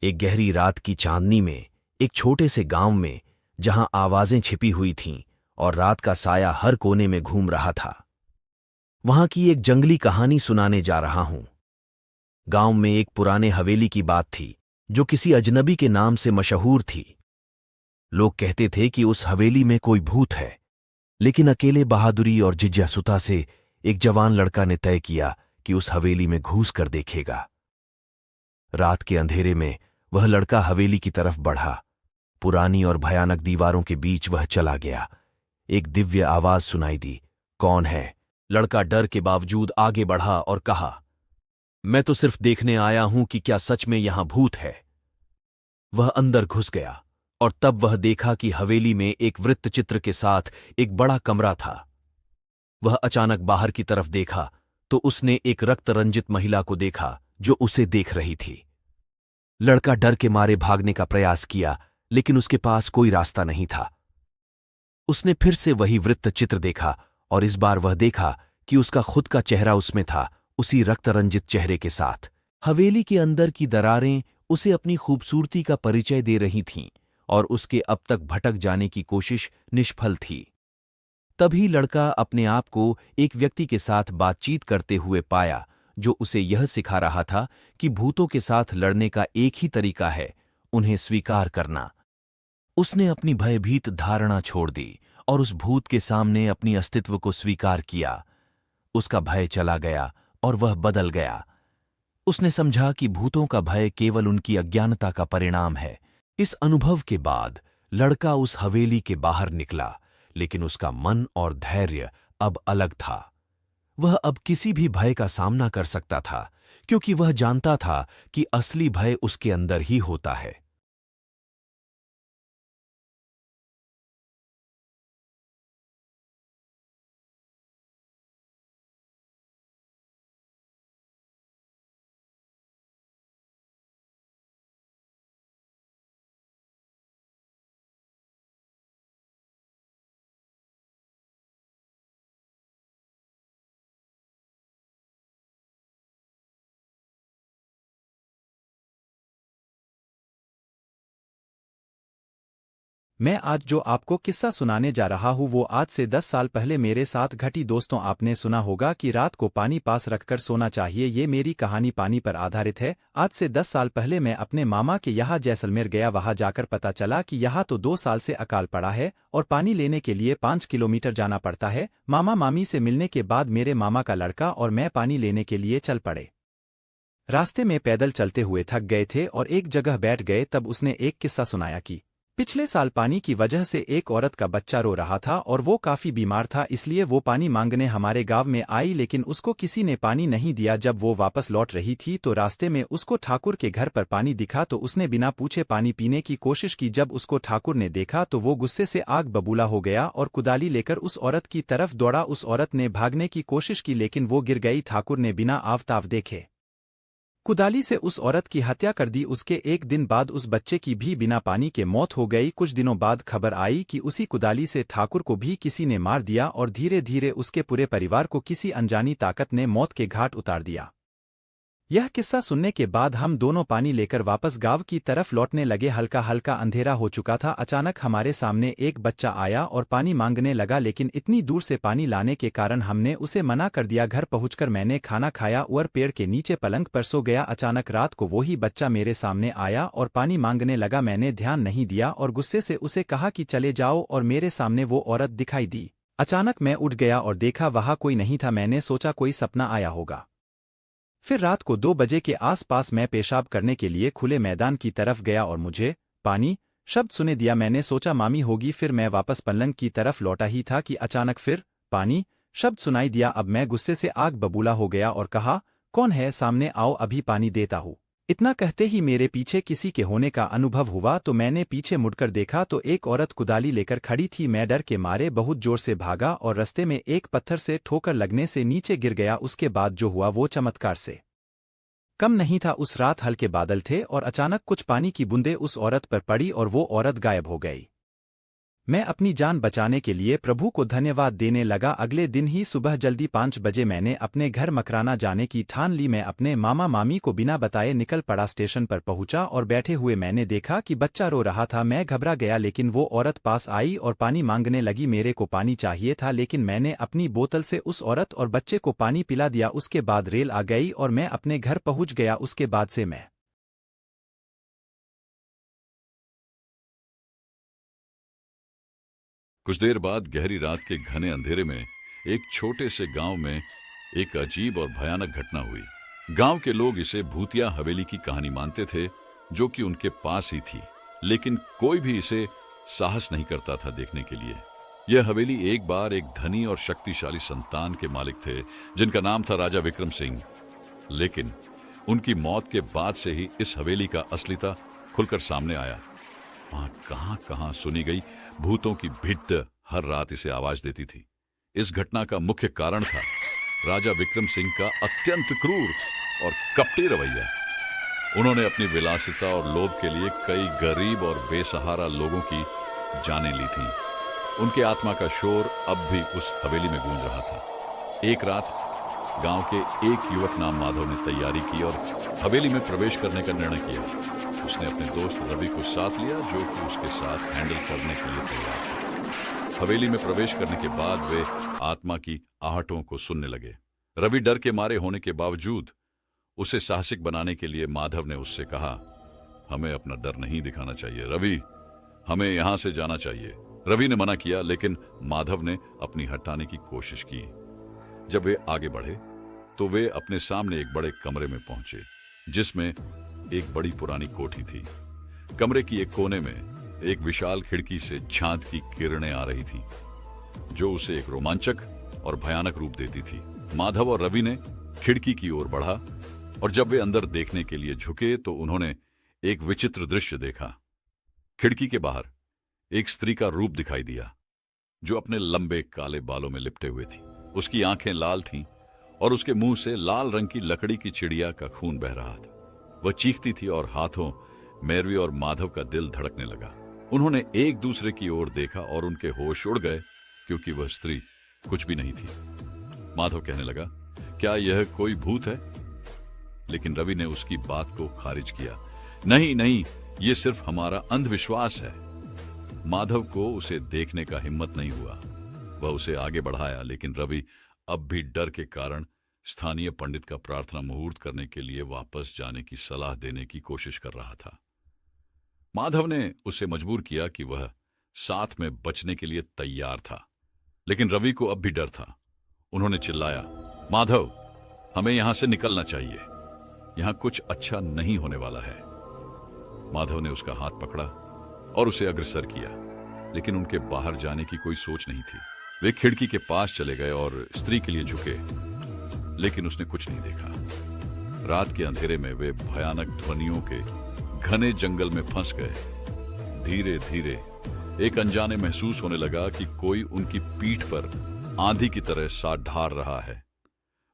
एक गहरी रात की चांदनी में एक छोटे से गांव में, जहां आवाजें छिपी हुई थीं और रात का साया हर कोने में घूम रहा था, वहां की एक जंगली कहानी सुनाने जा रहा हूं। गांव में एक पुराने हवेली की बात थी जो किसी अजनबी के नाम से मशहूर थी। लोग कहते थे कि उस हवेली में कोई भूत है, लेकिन अकेले बहादुरी और जिज्ञासुता से एक जवान लड़का ने तय किया कि उस हवेली में घुस कर देखेगा। रात के अंधेरे में वह लड़का हवेली की तरफ बढ़ा। पुरानी और भयानक दीवारों के बीच वह चला गया। एक दिव्य आवाज सुनाई दी, कौन है? लड़का डर के बावजूद आगे बढ़ा और कहा, मैं तो सिर्फ देखने आया हूं कि क्या सच में यहां भूत है। वह अंदर घुस गया और तब वह देखा कि हवेली में एक वृत्त चित्र के साथ एक बड़ा कमरा था। वह अचानक बाहर की तरफ देखा तो उसने एक रक्त रंजित महिला को देखा जो उसे देख रही थी। लड़का डर के मारे भागने का प्रयास किया, लेकिन उसके पास कोई रास्ता नहीं था। उसने फिर से वही वृत्त चित्र देखा और इस बार वह देखा कि उसका खुद का चेहरा उसमें था, उसी रक्तरंजित चेहरे के साथ। हवेली के अंदर की दरारें उसे अपनी खूबसूरती का परिचय दे रही थीं और उसके अब तक भटक जाने की कोशिश निष्फल थी। तभी लड़का अपने आप को एक व्यक्ति के साथ बातचीत करते हुए पाया जो उसे यह सिखा रहा था कि भूतों के साथ लड़ने का एक ही तरीका है, उन्हें स्वीकार करना। उसने अपनी भयभीत धारणा छोड़ दी और उस भूत के सामने अपनी अस्तित्व को स्वीकार किया। उसका भय चला गया और वह बदल गया। उसने समझा कि भूतों का भय केवल उनकी अज्ञानता का परिणाम है। इस अनुभव के बाद लड़का उस हवेली के बाहर निकला, लेकिन उसका मन और धैर्य अब अलग था। वह अब किसी भी भय का सामना कर सकता था, क्योंकि वह जानता था कि असली भय उसके अंदर ही होता है। मैं आज जो आपको किस्सा सुनाने जा रहा हूँ वो आज से 10 साल पहले मेरे साथ घटी। दोस्तों, आपने सुना होगा कि रात को पानी पास रखकर सोना चाहिए। ये मेरी कहानी पानी पर आधारित है। आज से 10 साल पहले मैं अपने मामा के यहाँ जैसलमेर गया। वहाँ जाकर पता चला कि यहाँ तो 2 साल से अकाल पड़ा है और पानी लेने के लिए 5 किलोमीटर जाना पड़ता है। मामा मामी से मिलने के बाद मेरे मामा का लड़का और मैं पानी लेने के लिए चल पड़े। रास्ते में पैदल चलते हुए थक गए थे और एक जगह बैठ गए। तब उसने एक किस्सा सुनाया कि पिछले साल पानी की वजह से एक औरत का बच्चा रो रहा था और वो काफी बीमार था, इसलिए वो पानी मांगने हमारे गांव में आई, लेकिन उसको किसी ने पानी नहीं दिया। जब वो वापस लौट रही थी तो रास्ते में उसको ठाकुर के घर पर पानी दिखा तो उसने बिना पूछे पानी पीने की कोशिश की। जब उसको ठाकुर ने देखा तो वो गुस्से से आग बबूला हो गया और कुदाली लेकर उस औरत की तरफ दौड़ा। उस औरत ने भागने की कोशिश की, लेकिन वो गिर गई। ठाकुर ने बिना आवताव देखे कुदाली से उस औरत की हत्या कर दी। उसके एक दिन बाद उस बच्चे की भी बिना पानी के मौत हो गई। कुछ दिनों बाद खबर आई कि उसी कुदाली से ठाकुर को भी किसी ने मार दिया और धीरे धीरे उसके पूरे परिवार को किसी अनजानी ताकत ने मौत के घाट उतार दिया। यह किस्सा सुनने के बाद हम दोनों पानी लेकर वापस गांव की तरफ लौटने लगे। हल्का हल्का अंधेरा हो चुका था। अचानक हमारे सामने एक बच्चा आया और पानी मांगने लगा, लेकिन इतनी दूर से पानी लाने के कारण हमने उसे मना कर दिया। घर पहुंचकर मैंने खाना खाया और पेड़ के नीचे पलंग पर सो गया। अचानक रात को वही बच्चा मेरे सामने आया और पानी मांगने लगा। मैंने ध्यान नहीं दिया और गुस्से से उसे कहा कि चले जाओ, और मेरे सामने वो औरत दिखाई दी। अचानक मैं उठ गया और देखा वहां कोई नहीं था। मैंने सोचा कोई सपना आया होगा। फिर रात को 2 बजे के आसपास मैं पेशाब करने के लिए खुले मैदान की तरफ गया और मुझे पानी शब्द सुने दिया। मैंने सोचा मामी होगी। फिर मैं वापस पलंग की तरफ लौटा ही था कि अचानक फिर पानी शब्द सुनाई दिया। अब मैं गुस्से से आग बबूला हो गया और कहा, कौन है? सामने आओ, अभी पानी देता हूँ। इतना कहते ही मेरे पीछे किसी के होने का अनुभव हुआ तो मैंने पीछे मुड़कर देखा तो एक औरत कुदाली लेकर खड़ी थी। मैं डर के मारे बहुत जोर से भागा और रास्ते में एक पत्थर से ठोकर लगने से नीचे गिर गया। उसके बाद जो हुआ वो चमत्कार से कम नहीं था। उस रात हल्के बादल थे और अचानक कुछ पानी की बूंदें उस औरत पर पड़ी और वो औरत गायब हो गई। मैं अपनी जान बचाने के लिए प्रभु को धन्यवाद देने लगा। अगले दिन ही सुबह जल्दी 5 बजे मैंने अपने घर मकराना जाने की ठान ली। मैं अपने मामा मामी को बिना बताए निकल पड़ा। स्टेशन पर पहुंचा और बैठे हुए मैंने देखा कि बच्चा रो रहा था। मैं घबरा गया, लेकिन वो औरत पास आई और पानी मांगने लगी। मेरे को पानी चाहिए था, लेकिन मैंने अपनी बोतल से उस औरत और बच्चे को पानी पिला दिया। उसके बाद रेल आ गई और मैं अपने घर पहुंच गया। उसके बाद से मैं कुछ देर बाद गहरी रात के घने अंधेरे में एक छोटे से गांव में एक अजीब और भयानक घटना हुई। गांव के लोग इसे भूतिया हवेली की कहानी मानते थे, जो कि उनके पास ही थी, लेकिन कोई भी इसे साहस नहीं करता था देखने के लिए। यह हवेली एक बार एक धनी और शक्तिशाली संतान के मालिक थे, जिनका नाम था राजा विक्रम सिंह। लेकिन उनकी मौत के बाद से ही इस हवेली का असलियता खुलकर सामने आया। वहां कहां कहां सुनी गई भूतों की भिड्ड हर रात इसे आवाज देती थी। इस घटना का मुख्य कारण था राजा विक्रम सिंह का अत्यंत क्रूर और कपटी रवैया। उन्होंने अपनी विलासिता और लोभ के लिए कई गरीब और बेसहारा लोगों की जानें ली थीं। उनके आत्मा का शोर अब भी उस हवेली में गूंज रहा था। एक रात गांव के एक युवक नाम माधव ने तैयारी की और हवेली में प्रवेश करने का निर्णय किया। उसने अपने दोस्त रवि को साथ लिया, जो कि उसके साथ हैंडल करने के लिए तैयार था। हवेली में प्रवेश करने के बाद वे आत्मा की आहटों को सुनने लगे। रवि डर के मारे होने के बावजूद उसे साहसिक बनाने के लिए माधव ने उससे कहा, हमें अपना डर नहीं दिखाना चाहिए रवि, हमें यहां से जाना चाहिए। रवि ने मना किया, लेकिन माधव ने अपनी हटाने की कोशिश की। जब वे आगे बढ़े तो वे अपने सामने एक बड़े कमरे में पहुंचे, जिसमें एक बड़ी पुरानी कोठी थी। कमरे की एक कोने में एक विशाल खिड़की से चांद की किरणें आ रही थी, जो उसे एक रोमांचक और भयानक रूप देती थी। माधव और रवि ने खिड़की की ओर बढ़ा और जब वे अंदर देखने के लिए झुके तो उन्होंने एक विचित्र दृश्य देखा। खिड़की के बाहर एक स्त्री का रूप दिखाई दिया, जो अपने लंबे काले बालों में लिपटे हुए थी। उसकी आंखें लाल थीं और उसके मुंह से लाल रंग की लकड़ी की चिड़िया का खून बह रहा था। वह चीखती थी और हाथों मैरवी और माधव का दिल धड़कने लगा। उन्होंने एक दूसरे की ओर देखा और उनके होश उड़ गए, क्योंकि वह स्त्री कुछ भी नहीं थी। माधव कहने लगा, क्या यह कोई भूत है? लेकिन रवि ने उसकी बात को खारिज किया। नहीं नहीं, यह सिर्फ हमारा अंधविश्वास है। माधव को उसे देखने का हिम्मत नहीं हुआ। वह उसे आगे बढ़ाया, लेकिन रवि अब भी डर के कारण स्थानीय पंडित का प्रार्थना मुहूर्त करने के लिए वापस जाने की सलाह देने की कोशिश कर रहा था। माधव ने उसे मजबूर किया कि वह साथ में बचने के लिए तैयार था, लेकिन रवि को अब भी डर था। उन्होंने चिल्लाया, माधव, हमें यहां से निकलना चाहिए। यहां कुछ अच्छा नहीं होने वाला है। माधव ने उसका हाथ पकड़ा और उसे अग्रसर किया, लेकिन उनके बाहर जाने की कोई सोच नहीं थी। वे खिड़की के पास चले गए और स्त्री के लिए झुके, लेकिन उसने कुछ नहीं देखा। रात के अंधेरे में वे भयानक ध्वनियों के घने जंगल में फंस गए। धीरे धीरे एक अनजाने महसूस होने लगा कि कोई उनकी पीठ पर आंधी की तरह साथ ढार रहा है।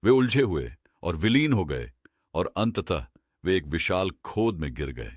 वे उलझे हुए और विलीन हो गए और अंततः वे एक विशाल खोद में गिर गए।